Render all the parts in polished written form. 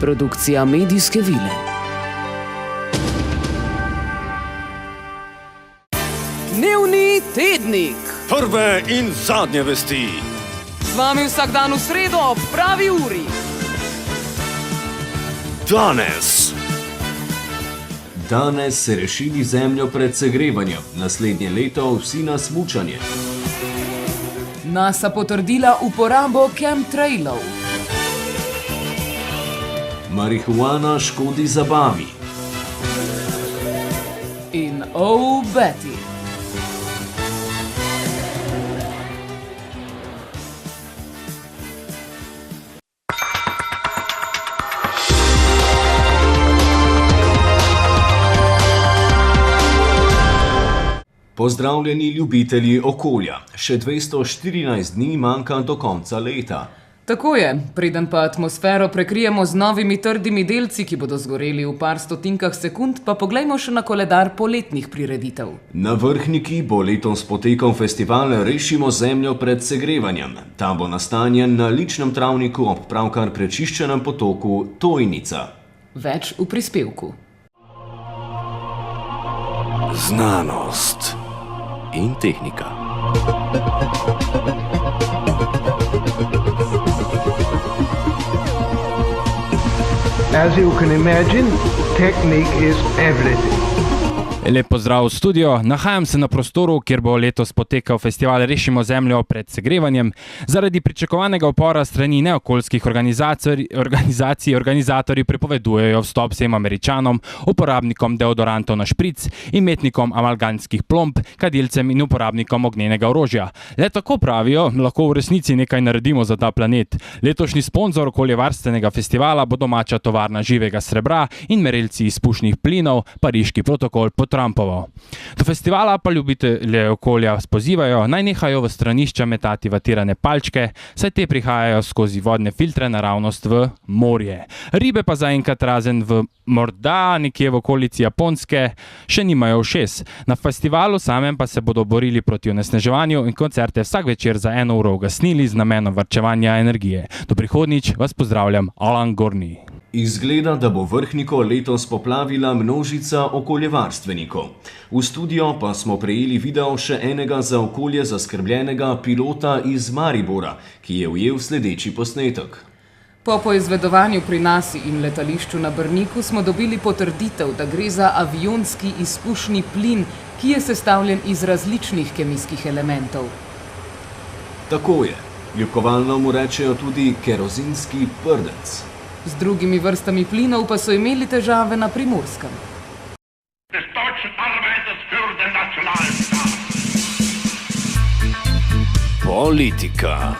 Produkcija Medijske vile. Dnevni tednik. Prve in zadnje vesti. Z vami vsak dan v sredo ob pravi uri. Danes se rešili zemljo pred segrevanjem, naslednje leto vsi na smučanje. NASA potrdila uporabo chemtrailov. Marihuana škodi zabavi. In oh, Betty. Pozdravljeni ljubitelji okolja. Še 214 dni manjka do konca leta. Tako je, preden pa atmosfero prekrijemo z novimi trdimi delci, ki bodo zgoreli v par stotinkah sekund, pa poglejmo še na koledar poletnih prireditev. Na Vrhniki bo letos potekal festival Rešimo zemljo pred segrevanjem. Ta bo nastanjen na ličnem travniku ob pravkar prečiščenem potoku Tojnica. Več v prispevku. Znanost in tehnika. As you can imagine, technique is everything. Lep pozdrav v studio. Nahajam se na prostoru, kjer bo letos potekal festival Rešimo zemljo pred segrevanjem. Zaradi pričakovanega upora strani neokoljskih organizatorji prepovedujejo vstop vsem Američanom, uporabnikom deodorantov na špric, imetnikom amalgamskih plomb, kadilcem in uporabnikom ognjenega orožja. Le tako pravijo, lahko v resnici nekaj naredimo za ta planet. Letošnji sponzor okoljevarstvenega festivala bo domača tovarna živega srebra in merilci izpušnih plinov, Pariški protokol pod Trumpovo. Do festivala pa ljubitelje okolja pozivajo, naj nehajo v stranišča metati vatirane palčke, saj te prihajajo skozi vodne filtre naravnost v morje. Ribe pa zaenkrat razen v morda nekje v okolici Japonske še nimajo ušes. Na festivalu samem pa se bodo borili proti onesnaževanju in koncerte vsak večer za 1 uro ugasnili z namenom varčevanja energije. Do prihodnjič vas pozdravljam, Alan Gorni. Izgleda, da bo Vrhniko letos poplavila množica okoljevarstvenikov. V studio pa smo prejeli video še enega za okolje zaskrbljenega pilota iz Maribora, ki je ujel sledeči posnetek. Po poizvedovanju pri nasi in letališču na Brniku smo dobili potrditev, da gre za avionski izpušni plin, ki je sestavljen iz različnih kemijskih elementov. Tako je. Ljubkovalno mu rečejo tudi kerozinski prdec. Z drugimi vrstami plinov pa so imeli težave na Primorskem. Politika.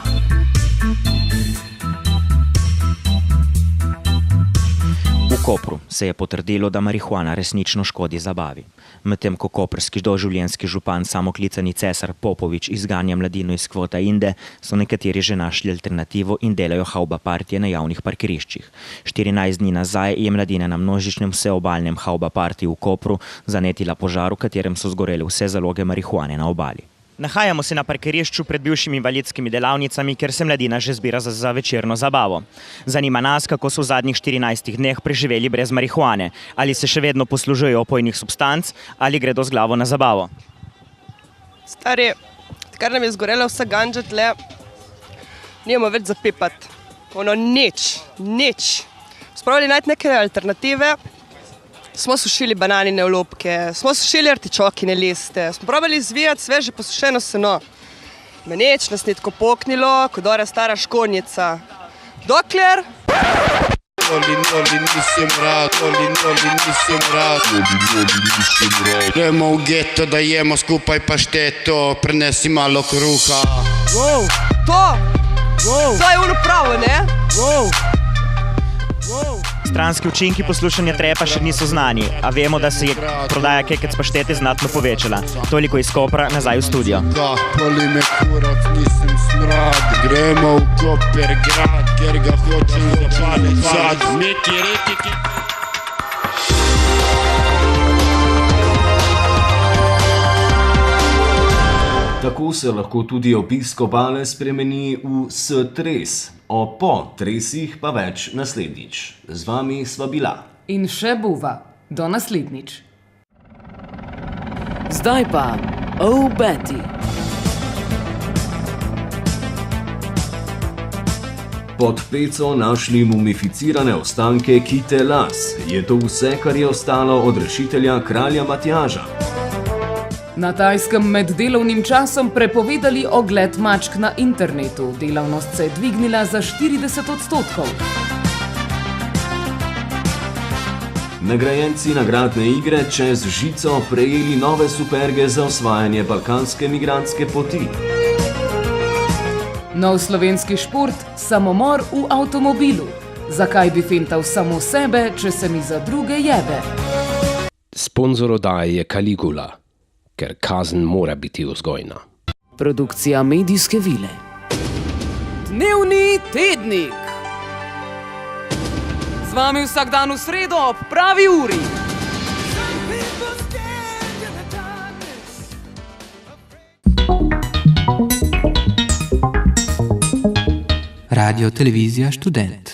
V Kopru se je potrdilo, da marihuana resnično škodi zabavi. Medtem ko koprski doživljenjski župan samoklicani cesar Popovič izganja mladino iz kvota Inde, so nekateri že našli alternativo in delajo havba partije na javnih parkiriščih. 14 dni nazaj je mladina na množičnem vseobalnem havba partiji v Kopru zanetila požar, v katerem so zgorele vse zaloge marihuane na obali. Nahajamo se na parkirišču pred bivšimi invalidskimi delavnicami, kjer se mladina že zbira za večerno zabavo. Zanima nas, kako so v zadnjih 14 dneh preživeli brez marihuane. Ali se še vedno poslužujejo opojnih substanc, ali gredo z glavo na zabavo. Stari, kar nam je zgorela vsa ganđa tle, nijemo več zapipati. Nič. Spravili najti neke alternative. Smo sušili bananine olupke, smo sušili artičokine liste, smo probali izvijati sveže posušeno seno. Me nič nas ni tako poknilo, kot ora stara škonjica. Dokler... Gremo v geto, da jemo skupaj pašteto, prinesi malo kruha. To je ono pravo, ne? Stranski učinki poslušanja trepa še niso znani, a vemo, da se je prodaja kekec paštete znatno povečala. Toliko iz Kopra, nazaj v studio. Poli me kurac, nisem smrad. Gremo v Kopergrad, ker ga hočem zapaliti zad. Neki retiki. Tako se lahko tudi obisk obale spremeni v stres. O potresih pa več naslednjič. Z vami sva bila. In še bova. Do naslednjič. Zdaj pa, Oh Betty. Pod peco našli mumificirane ostanke kite las. Je to vse, kar je ostalo od rešitelja kralja Matjaža? Na Tajskem med delovnim časom prepovedali ogled mačk na internetu. Delavnost se je dvignila za 40%. Nagrajenci nagradne igre čez žico prejeli nove superge za osvajanje balkanske migrantske poti. Nov slovenski šport, samomor v avtomobilu. Zakaj bi fental samo sebe, če se mi za druge jebe? Sponzor oddaje je Caligula, ker kazen mora biti vzgojna. Produkcija medijske vile. Dnevni tednik. Z vami vsak dan v sredo ob pravi uri. Radio Televizija Študent.